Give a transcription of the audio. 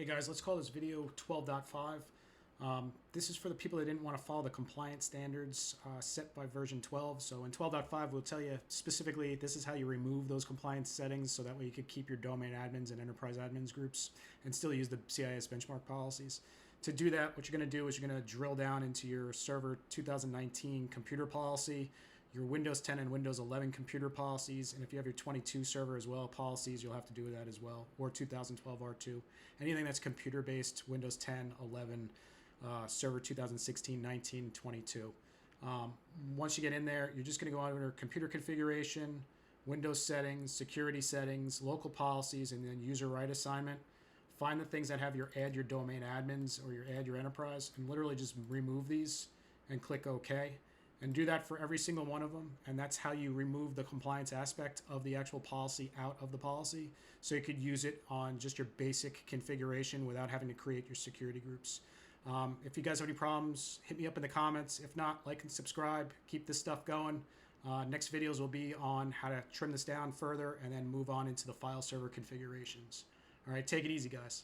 Hey guys, let's call this video 12.5. This is for the people that didn't want to follow the compliance standards set by version 12. So in 12.5, we'll tell you specifically this is how you remove those compliance settings so that way you could keep your domain admins and enterprise admins groups and still use the CIS benchmark policies. To do that, what you're going to do is you're going to drill down into your server 2019 computer policy, your Windows 10 and Windows 11 computer policies, and if you have your 22 server as well policies, you'll have to do that as well, or 2012 R2. Anything that's computer-based, Windows 10, 11, server 2016, 19, 22. Once you get in there, you're just going to go under computer configuration, Windows settings, security settings, local policies, and then user right assignment. Find the things that have your add your domain admins or your add your enterprise, and literally just remove these and click OK. And do that for every single one of them. And that's how you remove the compliance aspect of the actual policy out of the policy. So you could use it on just your basic configuration without having to create your security groups. If you guys have any problems, hit me up in the comments. If not, like and subscribe. Keep this stuff going. Next videos will be on how to trim this down further and then move on into the file server configurations. All right, take it easy, guys.